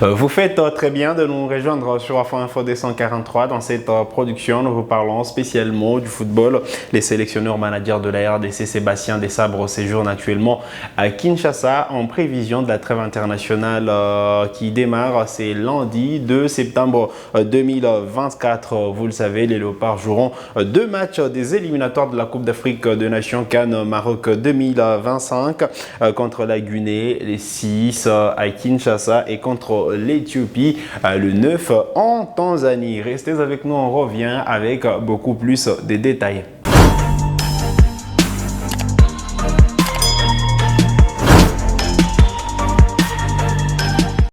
Vous faites très bien de nous rejoindre sur Afro Info 243. Dans cette production, nous vous parlons spécialement du football. Les sélectionneurs managers de la RDC, Sébastien Desabre, séjourne actuellement à Kinshasa en prévision de la trêve internationale qui démarre. C'est lundi 2 septembre 2024. Vous le savez, les Léopards joueront deux matchs des éliminatoires de la Coupe d'Afrique des Nations CAN Maroc 2025 contre la Guinée, les 6 à Kinshasa et contre l'Éthiopie le 9 en Tanzanie. Restez avec nous, on revient avec beaucoup plus de détails.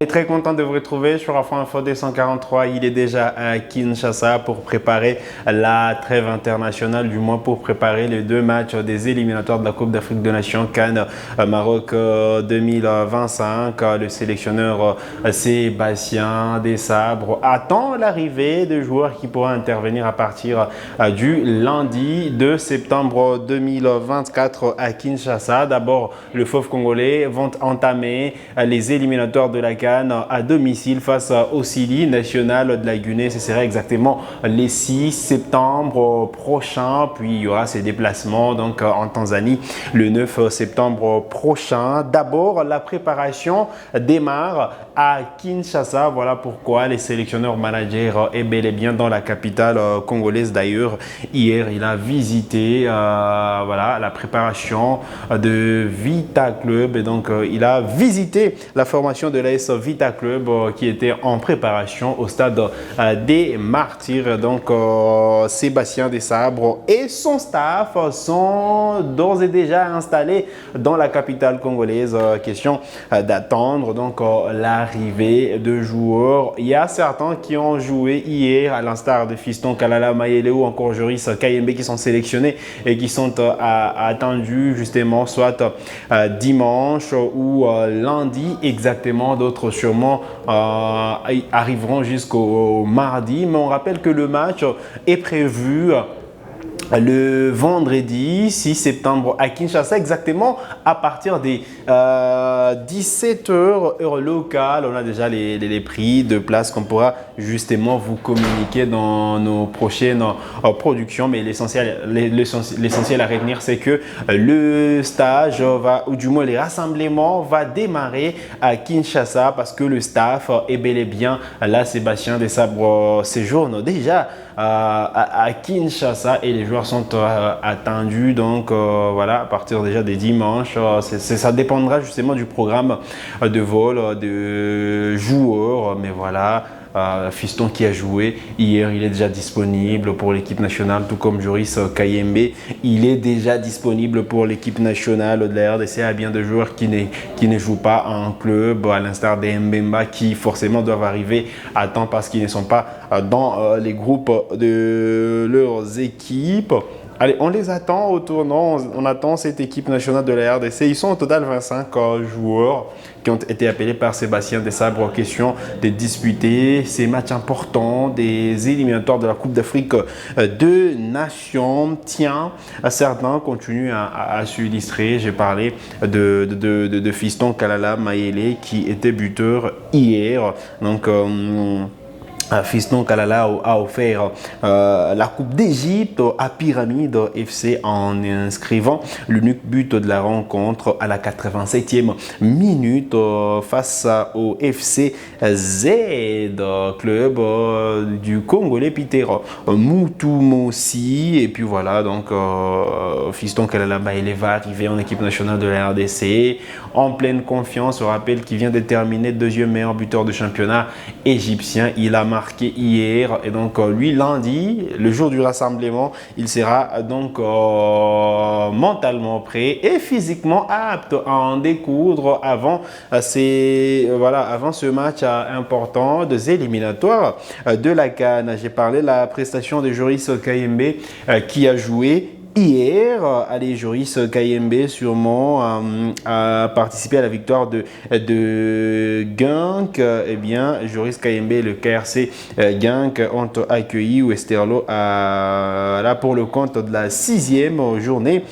Je suis très content de vous retrouver sur Afro Info 243. Il est déjà à Kinshasa pour préparer la trêve internationale, du moins pour préparer les deux matchs des éliminatoires de la Coupe d'Afrique des Nations CAN Maroc 2025. Le sélectionneur Sébastien Desabre attend l'arrivée de joueurs qui pourront intervenir à partir du lundi 2 septembre 2024 à Kinshasa. D'abord, le Fauve congolais vont entamer les éliminatoires de la CAN à domicile face au Sili national de la Guinée. Ce sera exactement les 6 septembre prochain. Puis il y aura ces déplacements donc en Tanzanie le 9 septembre prochain. D'abord, la préparation démarre à Kinshasa. Voilà pourquoi les sélectionneurs managers est bel et bien dans la capitale congolaise. D'ailleurs, hier, il a visité la préparation de Vita Club. Et donc, il a visité la formation de l'AS Vita Club qui était en préparation au stade des Martyrs. Donc, Sébastien Desabre et son staff sont d'ores et déjà installés dans la capitale congolaise. Question d'attendre donc l'arrivée de joueurs. Il y a certains qui ont joué hier, à l'instar de Fiston Kalala Mayele ou encore Joris Kayembe, qui sont sélectionnés et qui sont attendus justement soit dimanche ou lundi exactement. D'autres sûrement arriveront jusqu'au mardi. Mais on rappelle que le match est prévu le vendredi 6 septembre à Kinshasa, exactement à partir des 17h heure locale. On a déjà les prix de place qu'on pourra justement vous communiquer dans nos prochaines productions. Mais l'essentiel à retenir, c'est que le stage ou du moins les rassemblements va démarrer à Kinshasa parce que le staff est bel et bien là. Sébastien Desabre séjourne déjà à Kinshasa et les joueurs sont attendus donc à partir déjà des dimanches. Ça dépendra justement du programme de vol de joueurs, mais voilà. Fiston qui a joué hier, il est déjà disponible pour l'équipe nationale, tout comme Joris Kayembe. Il est déjà disponible pour l'équipe nationale de la RDC. Il y a bien de joueurs qui ne jouent pas en club, à l'instar des Mbemba qui forcément doivent arriver à temps parce qu'ils ne sont pas dans les groupes de leurs équipes. Allez, on les attend au tournant, on attend cette équipe nationale de la RDC. Ils sont au total 25 joueurs qui ont été appelés par Sébastien Desabre en question de disputer ces matchs importants des éliminatoires de la Coupe d'Afrique des Nations. Tiens, certains continuent à s'illustrer. J'ai parlé de Fiston Kalala Mayele qui était buteur hier. Donc, Fiston Kalala a offert la Coupe d'Égypte à Pyramide FC en inscrivant l'unique but de la rencontre à la 87e minute face au FC Z, club du Congolais Peter Mutumossi. Et puis voilà, donc Fiston Kalala il va arriver en équipe nationale de la RDC en pleine confiance. On rappelle qu'il vient de terminer deuxième meilleur buteur du championnat égyptien. Il a marqué hier et donc lui lundi, le jour du rassemblement, il sera donc mentalement prêt et physiquement apte à en découdre avant ce match important des éliminatoires de la CAN. J'ai parlé de la prestation de Joris Kayembe qui a joué hier. Allez, Joris Kayembe sûrement a participé à la victoire de Genk. Eh bien, Joris Kayembe et le KRC Genk ont accueilli Westerlo là pour le compte de la 6e journée.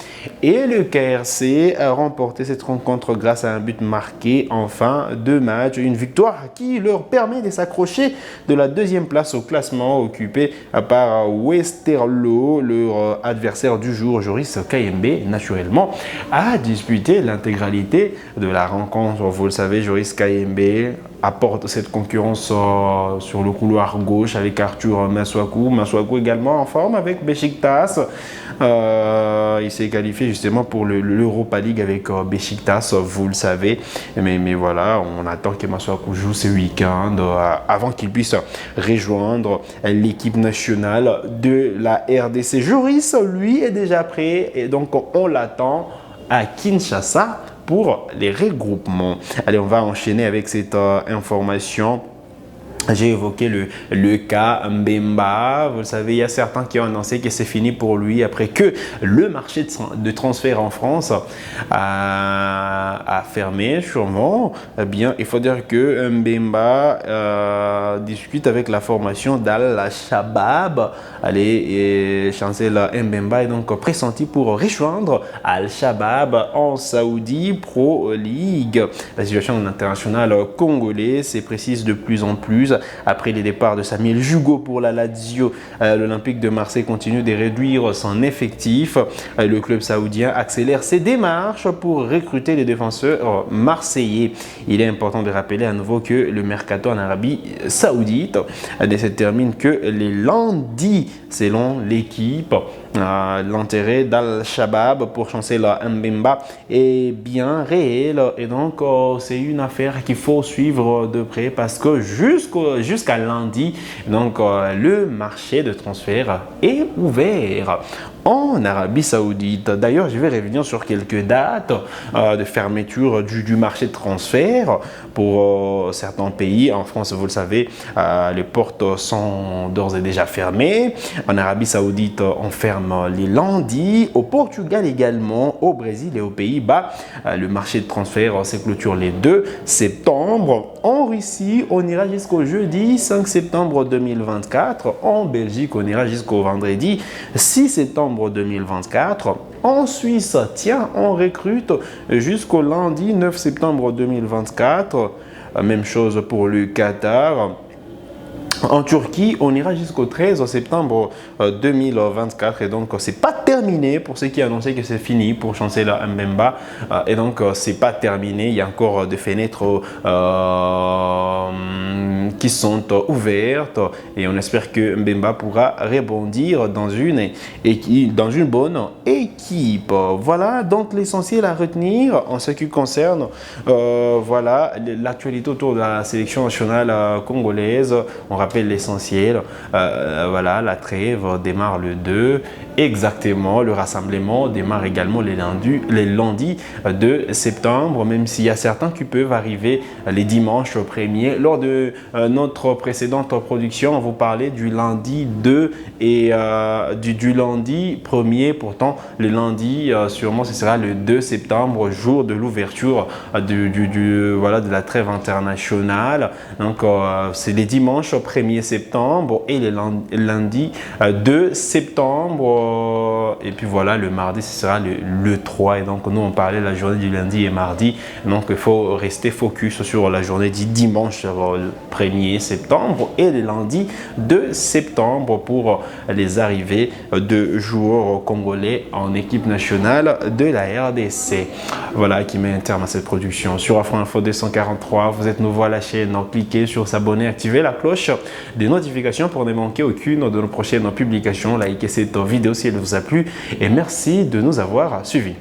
Et le KRC a remporté cette rencontre grâce à un but marqué en fin de match. Une victoire qui leur permet de s'accrocher de la 2e place au classement, occupé par Westerlo. Leur adversaire du jour, Joris Kayembe, naturellement, a disputé l'intégralité de la rencontre. Vous le savez, Joris Kayembe apporte cette concurrence sur le couloir gauche avec Arthur Masuaku. Masuaku également en forme avec Beşiktaş. Il s'est qualifié justement pour l'Europa League avec Beşiktaş, vous le savez. Mais voilà, on attend que Masuaku joue ce week-end avant qu'il puisse rejoindre l'équipe nationale de la RDC. Joris, lui, est déjà prêt et donc on l'attend à Kinshasa pour les regroupements. Allez, on va enchaîner avec cette information. J'ai évoqué le cas Mbemba. Vous le savez, il y a certains qui ont annoncé que c'est fini pour lui après que le marché de transfert en France a fermé sûrement. Eh bien, il faut dire que Mbemba discute avec la formation d'Al-Shabab. Allez, et Chancel Mbemba est donc pressenti pour rejoindre Al-Shabab en Saudi Pro League. La situation internationale congolaise se précise de plus en plus. Après les départs de Samuel Jugo pour la Lazio, l'Olympique de Marseille continue de réduire son effectif. Le club saoudien accélère ses démarches pour recruter les défenseurs marseillais. Il est important de rappeler à nouveau que le mercato en Arabie Saoudite ne se termine que les lundis, selon l'équipe. L'intérêt d'Al-Shabab pour Chancel Mbemba est bien réel et donc c'est une affaire qu'il faut suivre de près parce que jusqu'à lundi, donc le marché de transfert est ouvert en Arabie Saoudite. D'ailleurs, je vais revenir sur quelques dates de fermeture du marché de transfert pour certains pays. En France, vous le savez, les portes sont d'ores et déjà fermées. En Arabie Saoudite, on ferme les lundis. Au Portugal également, au Brésil et aux Pays-Bas, le marché de transfert se clôture les 2 septembre. En Russie, on ira jusqu'au jeudi 5 septembre 2024. En Belgique, on ira jusqu'au vendredi 6 septembre 2024. En Suisse, tiens, on recrute jusqu'au lundi 9 septembre 2024. Même chose pour le Qatar. En Turquie, on ira jusqu'au 13 septembre 2024 et donc c'est pas terminé pour ceux qui annonçaient que c'est fini pour Chancel Mbemba et donc c'est pas terminé, il y a encore des fenêtres qui sont ouvertes et on espère que Mbemba pourra rebondir dans une bonne équipe. Voilà donc l'essentiel à retenir en ce qui concerne voilà l'actualité autour de la sélection nationale congolaise. On rappelle l'essentiel, voilà, la trêve démarre le 2, exactement, le rassemblement démarre également les lundis de septembre, même s'il y a certains qui peuvent arriver les dimanches 1er. Lors de notre précédente production, on vous parlait du lundi 2 et du lundi 1er, pourtant le lundi, sûrement ce sera le 2 septembre, jour de l'ouverture voilà, de la trêve internationale. Donc c'est les dimanches 1er septembre et le lundi 2 septembre. Et puis voilà, le mardi, ce sera le 3. Et donc, nous, on parlait de la journée du lundi et mardi. Donc, il faut rester focus sur la journée du dimanche 1er septembre et le lundi 2 septembre pour les arrivées de joueurs congolais en équipe nationale de la RDC. Voilà qui met un terme à cette production. Sur Afro Info 243, vous êtes nouveau à la chaîne, donc cliquez sur s'abonner, activez la cloche des notifications pour ne manquer aucune de nos prochaines publications. Likez cette vidéo si elle vous a plu et merci de nous avoir suivis.